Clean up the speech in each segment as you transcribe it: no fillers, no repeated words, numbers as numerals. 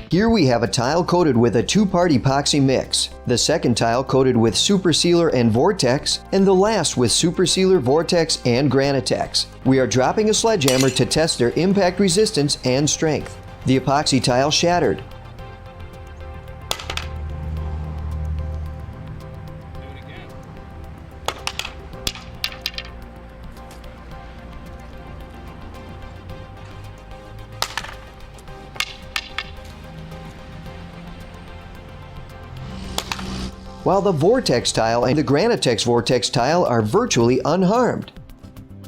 Here we have a tile coated with a two-part epoxy mix, the second tile coated with Super Sealer and Vortex, and the last with Super Sealer, Vortex, and Granitex. We are dropping a sledgehammer to test their impact resistance and strength. The epoxy tile shattered. While the Vortex tile and the Granitex Vortex tile are virtually unharmed.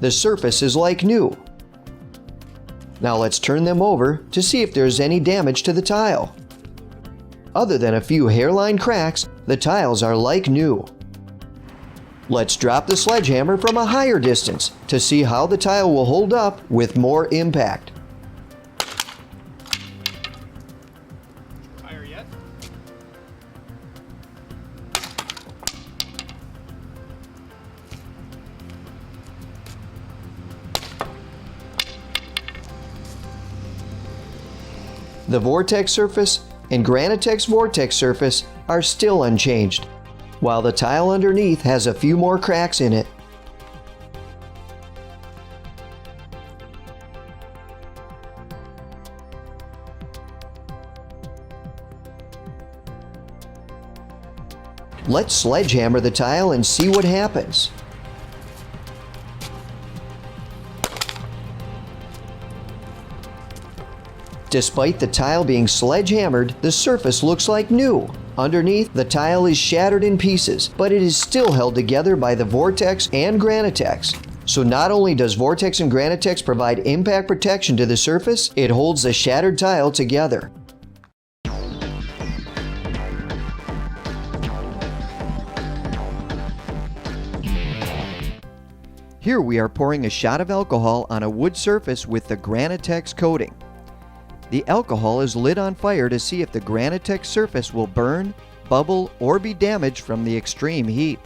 The surface is like new. Now let's turn them over to see if there's any damage to the tile. Other than a few hairline cracks, the tiles are like new. Let's drop the sledgehammer from a higher distance to see how the tile will hold up with more impact. Higher yet? The Vortex surface and Granitex Vortex surface are still unchanged, while the tile underneath has a few more cracks in it. Let's sledgehammer the tile and see what happens. Despite the tile being sledgehammered, the surface looks like new. Underneath, the tile is shattered in pieces, but it is still held together by the Vortex and Granitex. So not only does Vortex and Granitex provide impact protection to the surface, it holds the shattered tile together. Here we are pouring a shot of alcohol on a wood surface with the Granitex coating. The alcohol is lit on fire to see if the Granitex surface will burn, bubble, or be damaged from the extreme heat.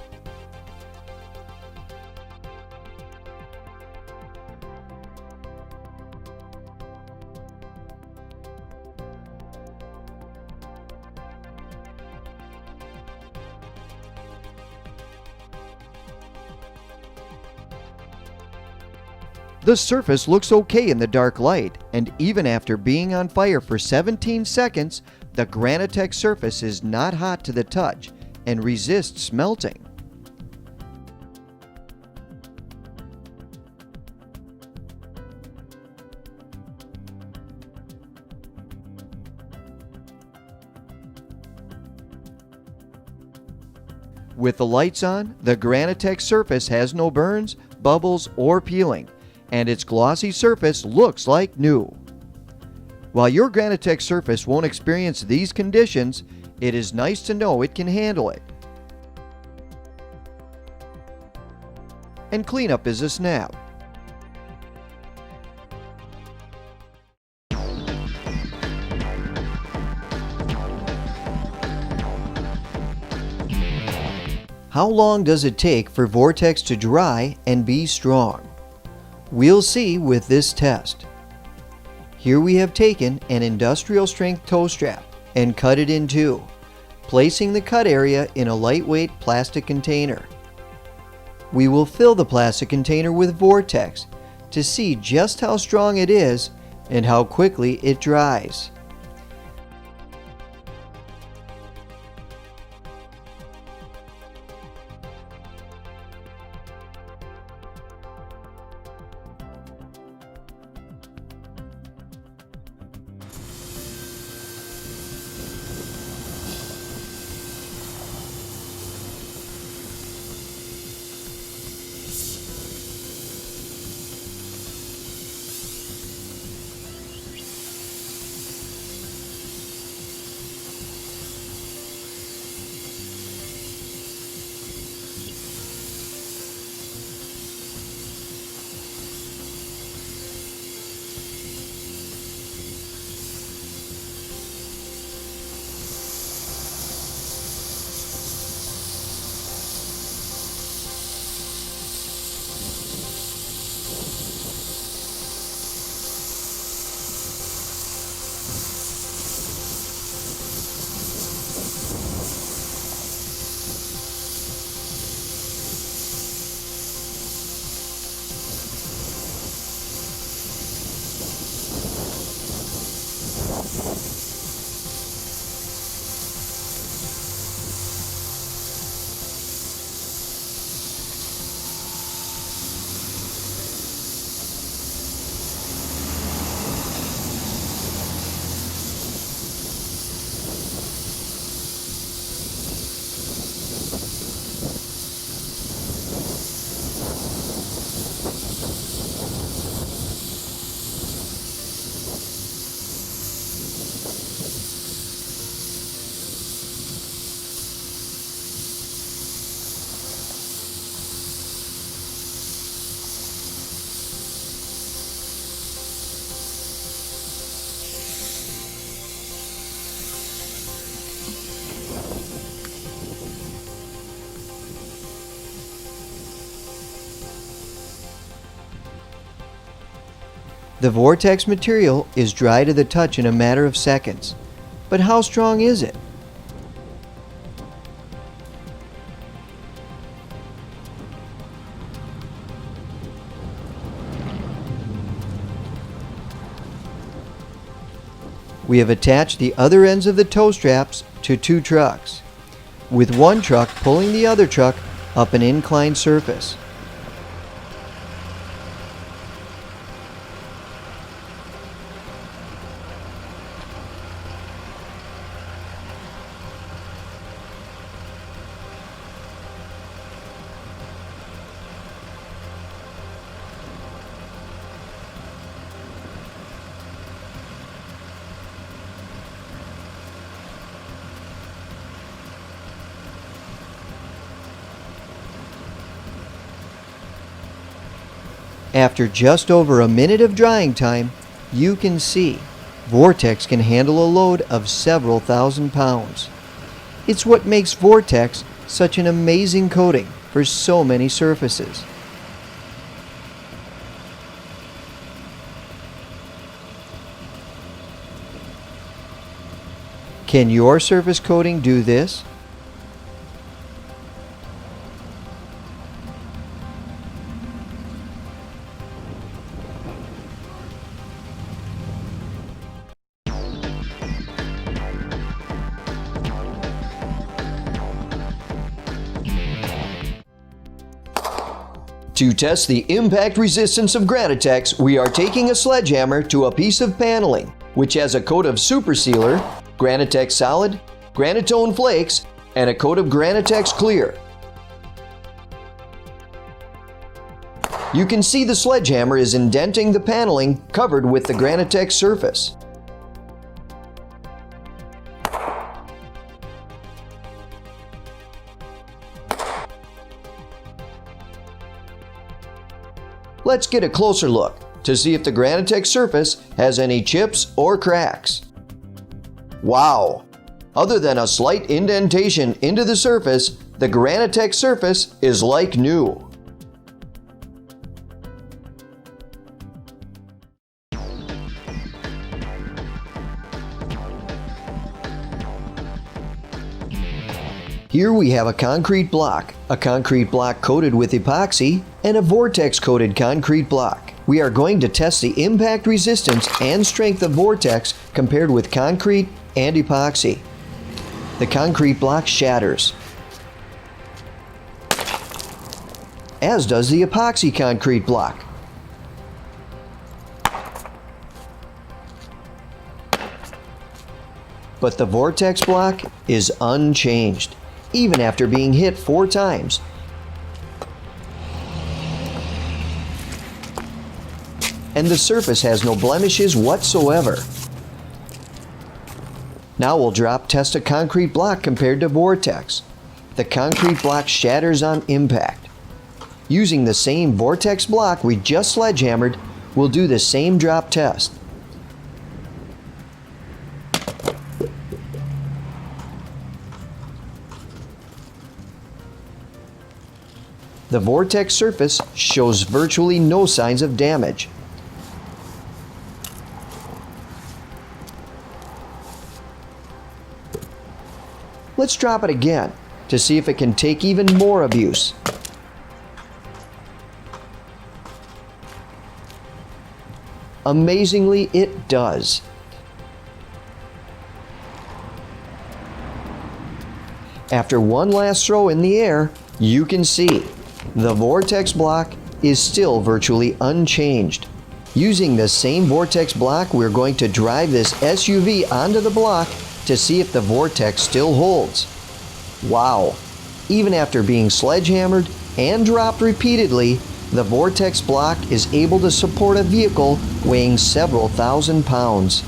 The surface looks okay in the dark light, and even after being on fire for 17 seconds, the Granitex surface is not hot to the touch and resists melting. With the lights on, the Granitex surface has no burns, bubbles, or peeling, and its glossy surface looks like new. While your Granitex surface won't experience these conditions, it is nice to know it can handle it. And cleanup is a snap. How long does it take for Vortex to dry and be strong? We'll see with this test. Here we have taken an industrial strength toe strap and cut it in two, placing the cut area in a lightweight plastic container. We will fill the plastic container with Vortex to see just how strong it is and how quickly it dries. The Vortex material is dry to the touch in a matter of seconds. But how strong is it? We have attached the other ends of the tow straps to two trucks, with one truck pulling the other truck up an inclined surface. After just over a minute of drying time, you can see Vortex can handle a load of several thousand pounds. It's what makes Vortex such an amazing coating for so many surfaces. Can your surface coating do this? To test the impact resistance of Granitex, we are taking a sledgehammer to a piece of paneling, which has a coat of Super Sealer, Granitex Solid, Granitone Flakes, and a coat of Granitex Clear. You can see the sledgehammer is indenting the paneling covered with the Granitex surface. Let's get a closer look to see if the Granitex surface has any chips or cracks. Wow! Other than a slight indentation into the surface, the Granitex surface is like new. Here we have a concrete block coated with epoxy, and a Vortex coated concrete block. We are going to test the impact resistance and strength of Vortex compared with concrete and epoxy. The concrete block shatters, as does the epoxy concrete block. But the Vortex block is unchanged, even after being hit 4 times. And the surface has no blemishes whatsoever. Now we'll drop test a concrete block compared to Vortex. The concrete block shatters on impact. Using the same Vortex block we just sledgehammered, we'll do the same drop test. The Vortex surface shows virtually no signs of damage. Let's drop it again to see if it can take even more abuse. Amazingly, it does. After one last throw in the air, you can see the Vortex block is still virtually unchanged. Using the same Vortex block, we're going to drive this SUV onto the block to see if the Vortex still holds. Wow! Even after being sledgehammered and dropped repeatedly, the Vortex block is able to support a vehicle weighing several thousand pounds.